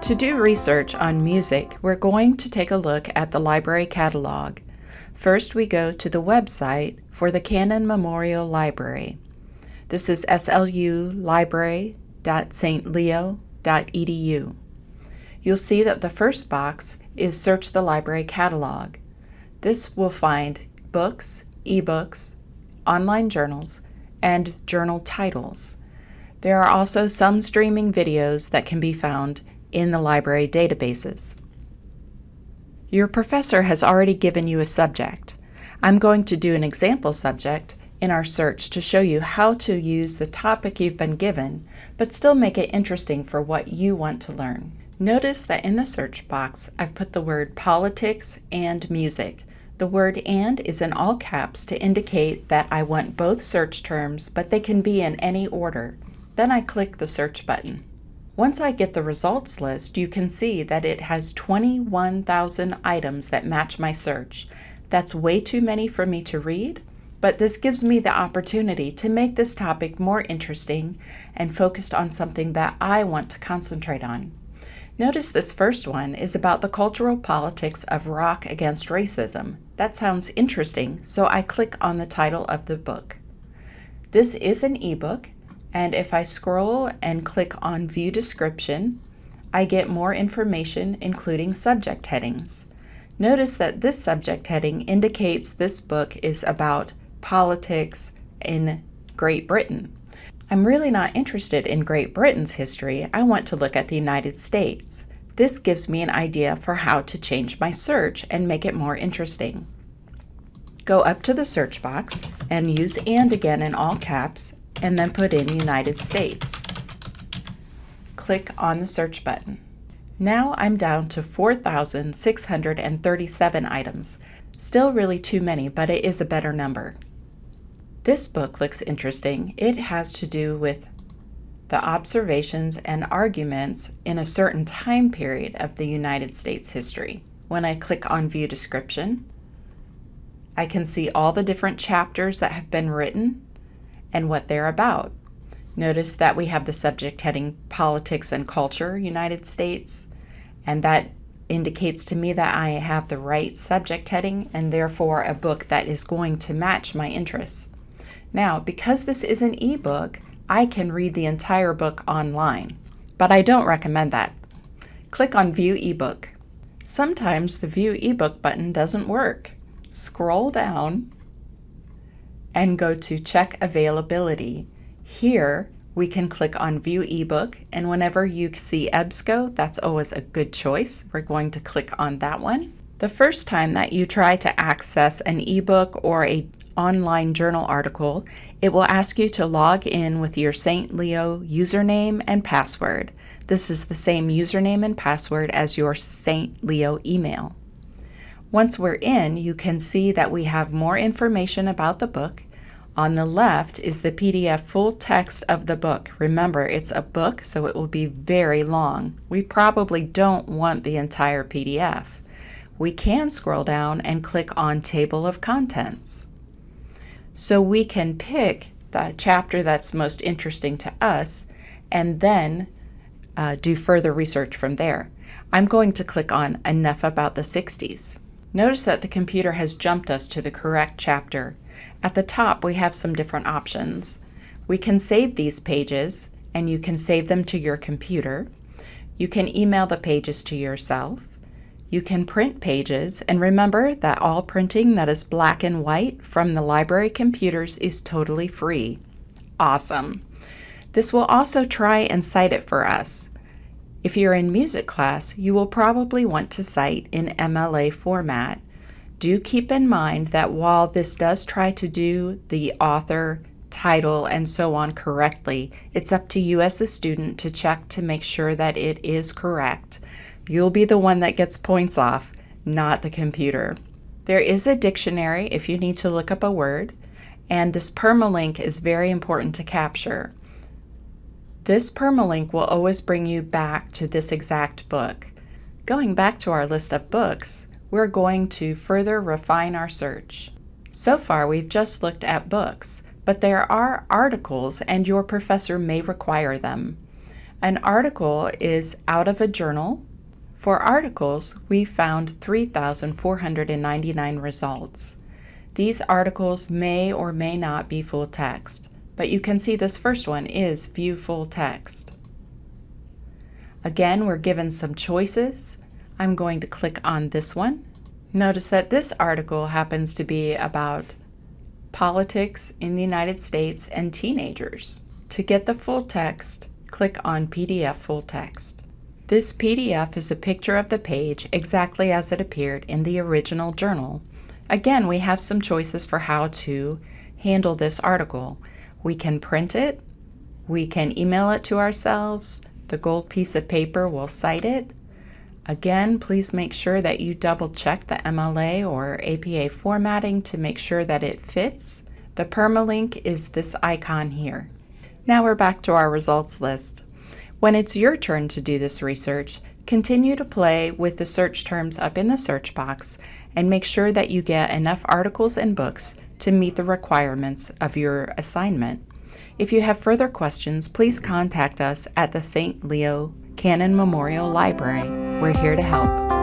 To do research on music, we're going to take a look at the library catalog. First, we go to the website for the Cannon Memorial Library. This is slulibrary.stleo.edu. You'll see that the first box is Search the Library Catalog. This will find books, ebooks, online journals, and journal titles. There are also some streaming videos that can be found in the library databases. Your professor has already given you a subject. I'm going to do an example subject in our search to show you how to use the topic you've been given, but still make it interesting for what you want to learn. Notice that in the search box, I've put the word politics and music. The word "and" is in all caps to indicate that I want both search terms, but they can be in any order. Then I click the search button. Once I get the results list, you can see that it has 21,000 items that match my search. That's way too many for me to read, but this gives me the opportunity to make this topic more interesting and focused on something that I want to concentrate on. Notice this first one is about the cultural politics of rock against racism. That sounds interesting, so I click on the title of the book. This is an ebook, and if I scroll and click on View Description, I get more information, including subject headings. Notice that this subject heading indicates this book is about politics in Great Britain. I'm really not interested in Great Britain's history. I want to look at the United States. This gives me an idea for how to change my search and make it more interesting. Go up to the search box and use "and" again in all caps, and then put in United States. Click on the search button. Now I'm down to 4,637 items. Still really too many, but it is a better number. This book looks interesting. It has to do with the observations and arguments in a certain time period of the United States history. When I click on View Description, I can see all the different chapters that have been written and what they're about. Notice that we have the subject heading Politics and Culture, United States, and that indicates to me that I have the right subject heading and therefore a book that is going to match my interests. Now, because this is an ebook, I can read the entire book online, but I don't recommend that. Click on View eBook. Sometimes the View eBook button doesn't work. Scroll down and go to Check Availability. Here, we can click on View eBook, and whenever you see EBSCO, that's always a good choice. We're going to click on that one. The first time that you try to access an ebook or an online journal article, it will ask you to log in with your St. Leo username and password. This is the same username and password as your St. Leo email. Once we're in, you can see that we have more information about the book. On the left is the PDF full text of the book. Remember, it's a book, so it will be very long. We probably don't want the entire PDF. We can scroll down and click on Table of Contents. So we can pick the chapter that's most interesting to us and then do further research from there. I'm going to click on Enough About the 60s. Notice that the computer has jumped us to the correct chapter. At the top, we have some different options. We can save these pages, and you can save them to your computer. You can email the pages to yourself. You can print pages, and remember that all printing that is black and white from the library computers is totally free. Awesome. This will also try and cite it for us. If you're in music class, you will probably want to cite in MLA format. Do keep in mind that while this does try to do the author, title, and so on correctly, it's up to you as the student to check to make sure that it is correct. You'll be the one that gets points off, not the computer. There is a dictionary if you need to look up a word, and this permalink is very important to capture. This permalink will always bring you back to this exact book. Going back to our list of books, we're going to further refine our search. So far, we've just looked at books, but there are articles and your professor may require them. An article is out of a journal. For articles, we found 3,499 results. These articles may or may not be full text, but you can see this first one is View Full Text. Again, we're given some choices. I'm going to click on this one. Notice that this article happens to be about politics in the United States and teenagers. To get the full text, click on PDF Full Text. This PDF is a picture of the page exactly as it appeared in the original journal. Again, we have some choices for how to handle this article. We can print it, we can email it to ourselves, the gold piece of paper will cite it. Again, please make sure that you double check the MLA or APA formatting to make sure that it fits. The permalink is this icon here. Now we're back to our results list. When it's your turn to do this research, continue to play with the search terms up in the search box and make sure that you get enough articles and books to meet the requirements of your assignment. If you have further questions, please contact us at the St. Leo Cannon Memorial Library. We're here to help.